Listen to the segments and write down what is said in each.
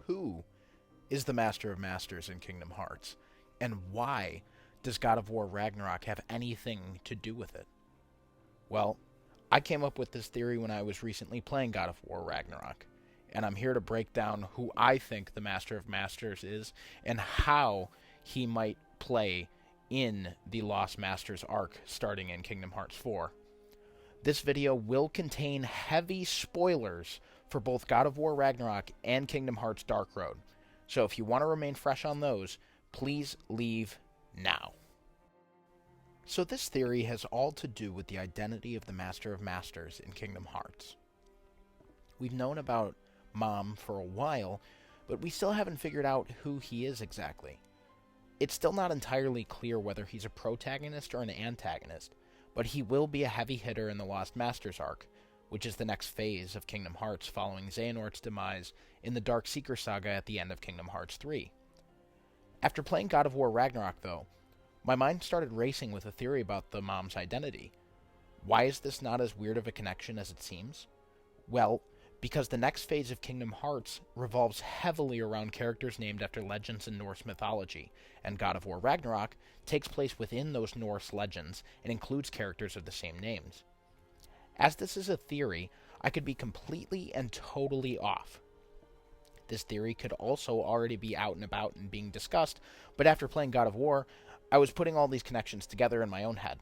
who is the Master of Masters in Kingdom Hearts, and why does God of War Ragnarok have anything to do with it? Well, I came up with this theory when I was recently playing God of War Ragnarok, and I'm here to break down who I think the Master of Masters is and how he might play in the Lost Masters arc starting in Kingdom Hearts 4. This video will contain heavy spoilers for both God of War Ragnarok and Kingdom Hearts Dark Road, so if you want to remain fresh on those, please leave now. So this theory has all to do with the identity of the Master of Masters in Kingdom Hearts. We've known about Mom for a while, but we still haven't figured out who he is exactly. It's still not entirely clear whether he's a protagonist or an antagonist, but he will be a heavy hitter in the Lost Masters arc, which is the next phase of Kingdom Hearts following Xehanort's demise in the Dark Seeker saga at the end of Kingdom Hearts 3. After playing God of War Ragnarok, though, my mind started racing with a theory about the mom's identity. Why is this not as weird of a connection as it seems? Well, because the next phase of Kingdom Hearts revolves heavily around characters named after legends in Norse mythology, and God of War Ragnarok takes place within those Norse legends and includes characters of the same names. As this is a theory, I could be completely and totally off. This theory could also already be out and about and being discussed, but after playing God of War, I was putting all these connections together in my own head.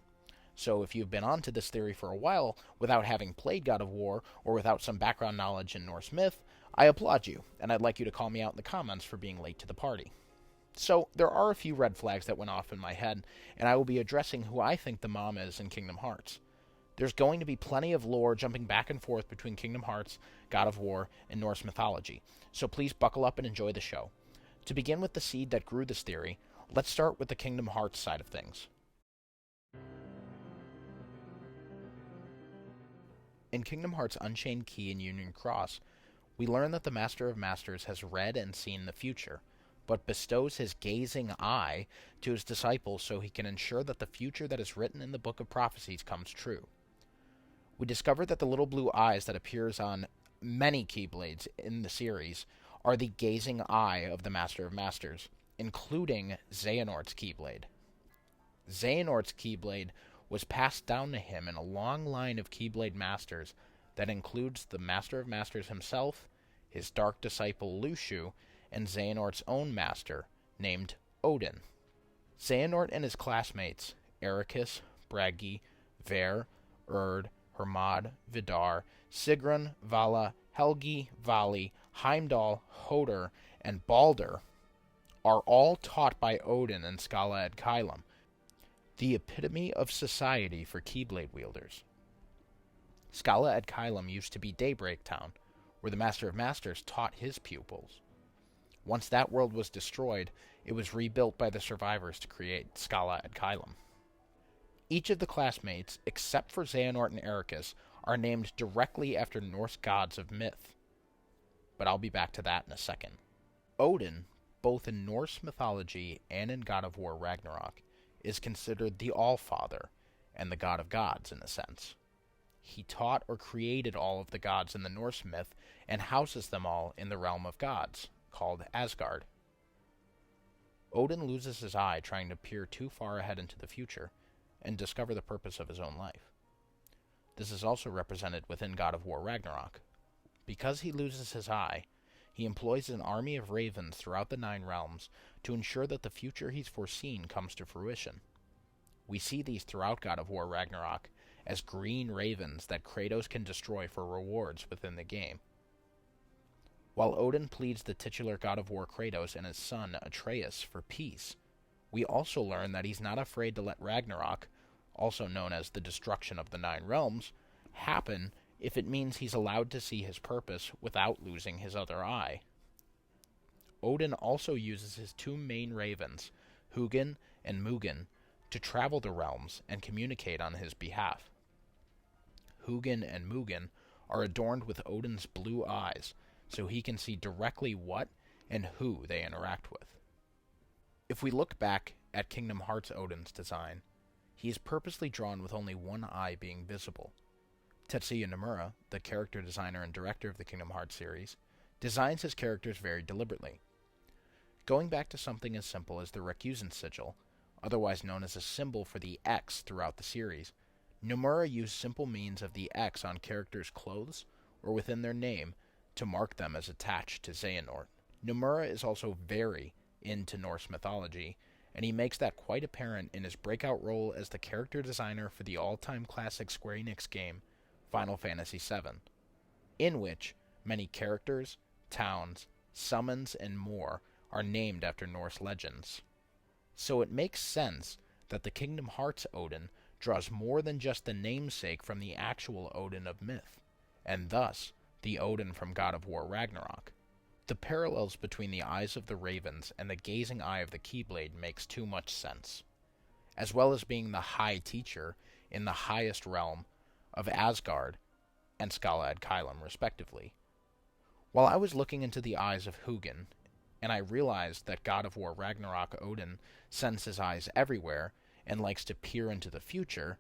So if you've been onto this theory for a while without having played God of War or without some background knowledge in Norse myth, I applaud you, and I'd like you to call me out in the comments for being late to the party. So there are a few red flags that went off in my head, and I will be addressing who I think the mom is in Kingdom Hearts. There's going to be plenty of lore jumping back and forth between Kingdom Hearts, God of War, and Norse mythology, so please buckle up and enjoy the show. To begin with the seed that grew this theory, let's start with the Kingdom Hearts side of things. In Kingdom Hearts Unchained Key and Union Cross, we learn that the Master of Masters has read and seen the future, but bestows his gazing eye to his disciples so he can ensure that the future that is written in the Book of Prophecies comes true. We discover that the little blue eyes that appears on many Keyblades in the series are the gazing eye of the Master of Masters, including Xehanort's Keyblade. Xehanort's Keyblade was passed down to him in a long line of Keyblade Masters that includes the Master of Masters himself, his dark disciple Luxu, and Xehanort's own master, named Odin. Xehanort and his classmates, Ericus, Bragi, Ver, Erd, Hermod, Vidar, Sigrun, Vala, Helgi, Vali, Heimdall, Hoder, and Balder, are all taught by Odin and Skala ad Kylum, the epitome of society for Keyblade wielders. Skala ad Kylum used to be Daybreak Town, where the Master of Masters taught his pupils. Once that world was destroyed, it was rebuilt by the survivors to create Skala ad Kylum. Each of the classmates, except for Xehanort and Ericus, are named directly after Norse gods of myth. But I'll be back to that in a second. Odin, both in Norse mythology and in God of War Ragnarok, is considered the All-Father and the God of Gods in a sense. He taught or created all of the gods in the Norse myth and houses them all in the realm of gods, called Asgard. Odin loses his eye trying to peer too far ahead into the future and discover the purpose of his own life. This is also represented within God of War Ragnarok. Because he loses his eye, he employs an army of ravens throughout the 9 realms to ensure that the future he's foreseen comes to fruition. We see these throughout God of War Ragnarok as green ravens that Kratos can destroy for rewards within the game. While Odin pleads the titular God of War Kratos and his son Atreus for peace, we also learn that he's not afraid to let Ragnarok, also known as the destruction of the 9 realms, happen if it means he's allowed to see his purpose without losing his other eye. Odin also uses his 2 main ravens, Hugin and Mugen, to travel the realms and communicate on his behalf. Hugin and Mugen are adorned with Odin's blue eyes, so he can see directly what and who they interact with. If we look back at Kingdom Hearts Odin's design, he is purposely drawn with only one eye being visible. Tetsuya Nomura, the character designer and director of the Kingdom Hearts series, designs his characters very deliberately. Going back to something as simple as the recusant sigil, otherwise known as a symbol for the X throughout the series, Nomura used simple means of the X on characters' clothes or within their name to mark them as attached to Xehanort. Nomura is also very into Norse mythology, and he makes that quite apparent in his breakout role as the character designer for the all-time classic Square Enix game, Final Fantasy VII, in which many characters, towns, summons, and more are named after Norse legends. So it makes sense that the Kingdom Hearts Odin draws more than just the namesake from the actual Odin of myth, and thus the Odin from God of War Ragnarok. The parallels between the eyes of the ravens and the gazing eye of the Keyblade makes too much sense, as well as being the High Teacher in the highest realm of Asgard and Skala-Ad-Kylum, respectively. While I was looking into the eyes of Hugin, and I realized that God of War Ragnarok Odin sends his eyes everywhere and likes to peer into the future,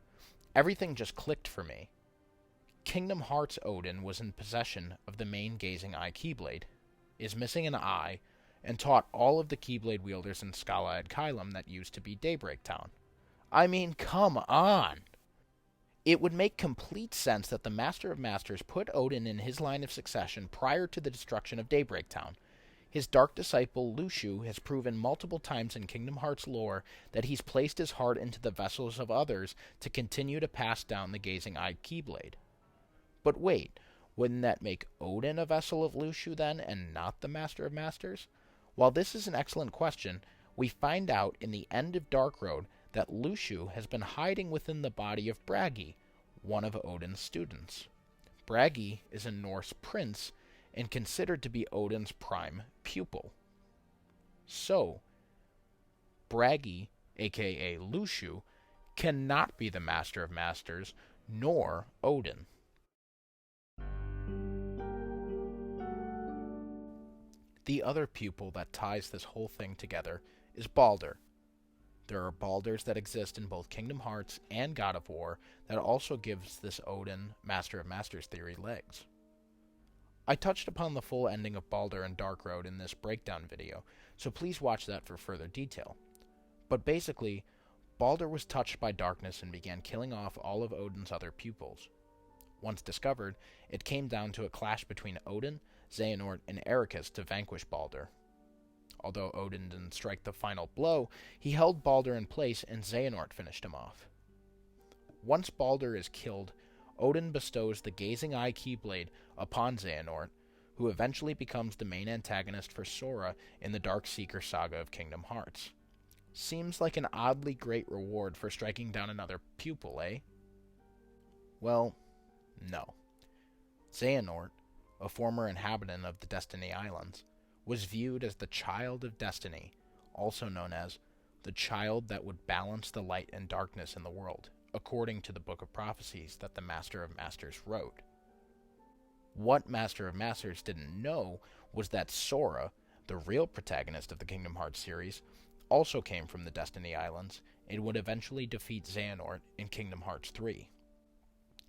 everything just clicked for me. Kingdom Hearts Odin was in possession of the main gazing eye Keyblade, is missing an eye, and taught all of the Keyblade wielders in Skala-Ad-Kylum that used to be Daybreak Town. I mean, come on! It would make complete sense that the Master of Masters put Odin in his line of succession prior to the destruction of Daybreak Town. His dark disciple, Luxu, has proven multiple times in Kingdom Hearts lore that he's placed his heart into the vessels of others to continue to pass down the gazing eye Keyblade. But wait, wouldn't that make Odin a vessel of Luxu then, and not the Master of Masters? While this is an excellent question, we find out in the end of Dark Road that Luxu has been hiding within the body of Bragi, one of Odin's students. Bragi is a Norse prince and considered to be Odin's prime pupil. So, Bragi, aka Luxu, cannot be the Master of Masters, nor Odin. The other pupil that ties this whole thing together is Baldur. There are Baldurs that exist in both Kingdom Hearts and God of War that also gives this Odin Master of Masters theory legs. I touched upon the full ending of Baldur and Dark Road in this breakdown video, so please watch that for further detail. But basically, Baldur was touched by darkness and began killing off all of Odin's other pupils. Once discovered, it came down to a clash between Odin, Xehanort, and Ericus to vanquish Baldur. Although Odin didn't strike the final blow, he held Baldur in place and Xehanort finished him off. Once Baldur is killed, Odin bestows the Gazing Eye Keyblade upon Xehanort, who eventually becomes the main antagonist for Sora in the Dark Seeker saga of Kingdom Hearts. Seems like an oddly great reward for striking down another pupil, eh? Well, no. Xehanort, a former inhabitant of the Destiny Islands, was viewed as the child of destiny, also known as the child that would balance the light and darkness in the world, according to the Book of Prophecies that the Master of Masters wrote. What Master of Masters didn't know was that Sora, the real protagonist of the Kingdom Hearts series, also came from the Destiny Islands and would eventually defeat Xehanort in Kingdom Hearts 3.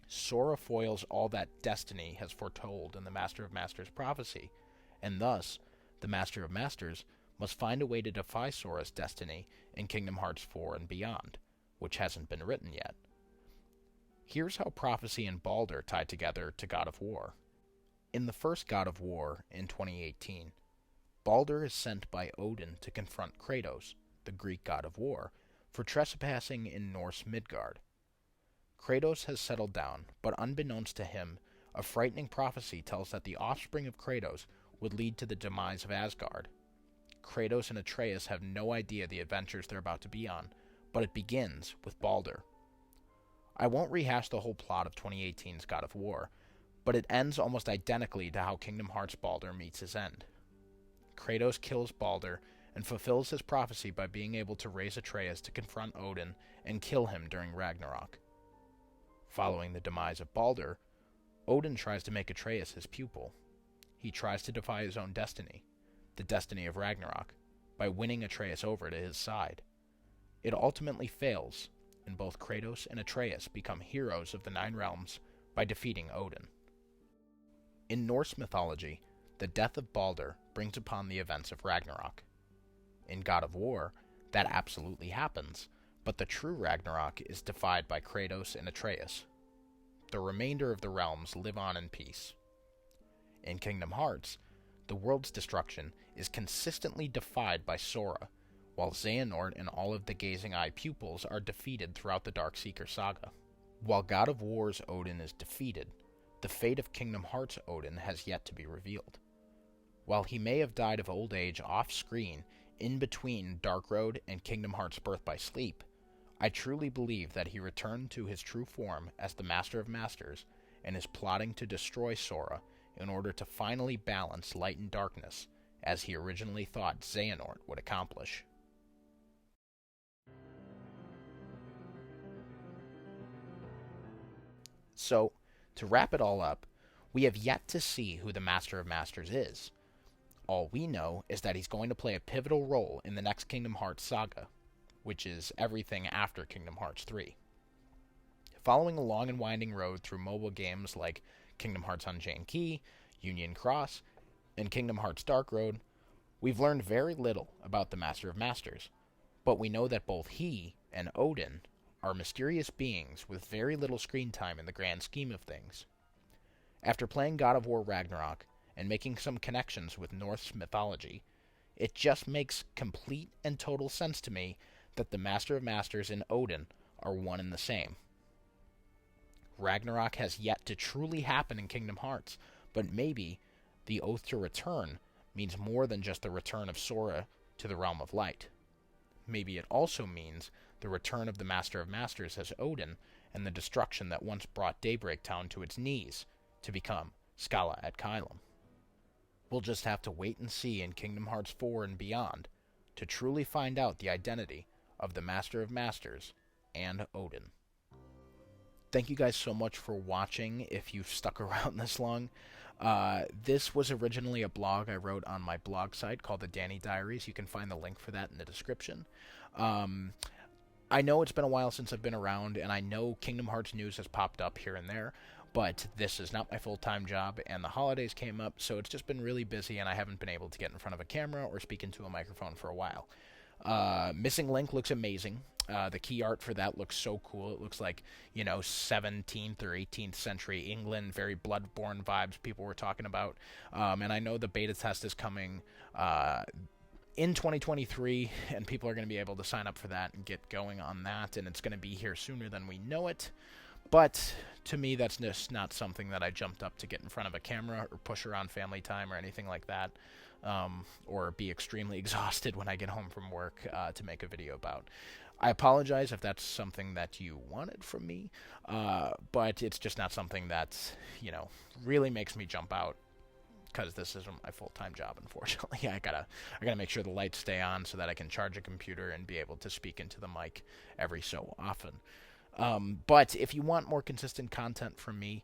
Sora foils all that Destiny has foretold in the Master of Masters prophecy, and thus, the Master of Masters must find a way to defy Sora's destiny in Kingdom Hearts 4 and beyond, which hasn't been written yet. Here's how prophecy and Baldur tie together to God of War. In the first God of War, in 2018, Baldur is sent by Odin to confront Kratos, the Greek god of war, for trespassing in Norse Midgard. Kratos has settled down, but unbeknownst to him, a frightening prophecy tells that the offspring of Kratos would lead to the demise of Asgard. Kratos and Atreus have no idea the adventures they're about to be on, but it begins with Baldur. I won't rehash the whole plot of 2018's God of War, but it ends almost identically to how Kingdom Hearts Baldur meets his end. Kratos kills Baldur and fulfills his prophecy by being able to raise Atreus to confront Odin and kill him during Ragnarok. Following the demise of Baldur, Odin tries to make Atreus his pupil. He tries to defy his own destiny, the destiny of Ragnarok, by winning Atreus over to his side. It ultimately fails, and both Kratos and Atreus become heroes of the Nine Realms by defeating Odin. In Norse mythology, the death of Balder brings upon the events of Ragnarok. In God of War, that absolutely happens, but the true Ragnarok is defied by Kratos and Atreus. The remainder of the realms live on in peace. In Kingdom Hearts, the world's destruction is consistently defied by Sora, while Xehanort and all of the Gazing Eye pupils are defeated throughout the Darkseeker saga. While God of War's Odin is defeated, the fate of Kingdom Hearts' Odin has yet to be revealed. While he may have died of old age off-screen in between Dark Road and Kingdom Hearts Birth by Sleep, I truly believe that he returned to his true form as the Master of Masters and is plotting to destroy Sora in order to finally balance light and darkness, as he originally thought Xehanort would accomplish. So, to wrap it all up, we have yet to see who the Master of Masters is. All we know is that he's going to play a pivotal role in the next Kingdom Hearts saga, which is everything after Kingdom Hearts 3. Following a long and winding road through mobile games like Kingdom Hearts Unchained Key, Union Cross, and Kingdom Hearts Dark Road, we've learned very little about the Master of Masters, but we know that both he and Odin are mysterious beings with very little screen time in the grand scheme of things. After playing God of War Ragnarok and making some connections with Norse mythology, it just makes complete and total sense to me that the Master of Masters and Odin are one and the same. Ragnarok has yet to truly happen in Kingdom Hearts, but maybe the Oath to Return means more than just the return of Sora to the Realm of Light. Maybe it also means the return of the Master of Masters as Odin and the destruction that once brought Daybreak Town to its knees to become Skala at Kylum. We'll just have to wait and see in Kingdom Hearts 4 and beyond to truly find out the identity of the Master of Masters and Odin. Thank you guys so much for watching if you've stuck around this long. This was originally a blog I wrote on my blog site called the Danny Diaries. You can find the link for that in the description. I know it's been a while since I've been around, and I know Kingdom Hearts news has popped up here and there, but this is not my full-time job, and the holidays came up, so it's just been really busy, and I haven't been able to get in front of a camera or speak into a microphone for a while. Missing Link looks amazing. The key art for that looks so cool. It looks like, 17th or 18th century England, very Bloodborne vibes people were talking about. And I know the beta test is coming in 2023, and people are going to be able to sign up for that and get going on that, and it's going to be here sooner than we know it. But to me, that's just not something that I jumped up to get in front of a camera or push around family time or anything like that, or be extremely exhausted when I get home from work to make a video about. I apologize if that's something that you wanted from me, but it's just not something that, really makes me jump out, because this isn't my full-time job, unfortunately. I gotta make sure the lights stay on so that I can charge a computer and be able to speak into the mic every so often. But if you want more consistent content from me,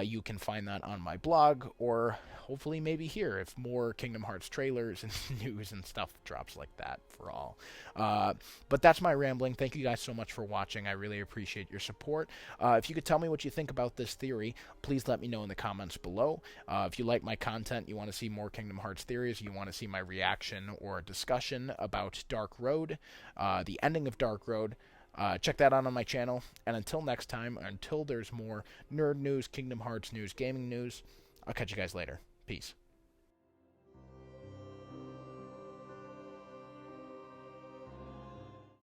you can find that on my blog, or hopefully maybe here if more Kingdom Hearts trailers and news and stuff drops like that for all. But that's my rambling. Thank you guys so much for watching. I really appreciate your support. If you could tell me what you think about this theory, please let me know in the comments below. If you like my content, you want to see more Kingdom Hearts theories, you want to see my reaction or discussion about Dark Road, the ending of Dark Road, check that out on my channel, and until next time, until there's more nerd news, Kingdom Hearts news, gaming news, I'll catch you guys later. Peace.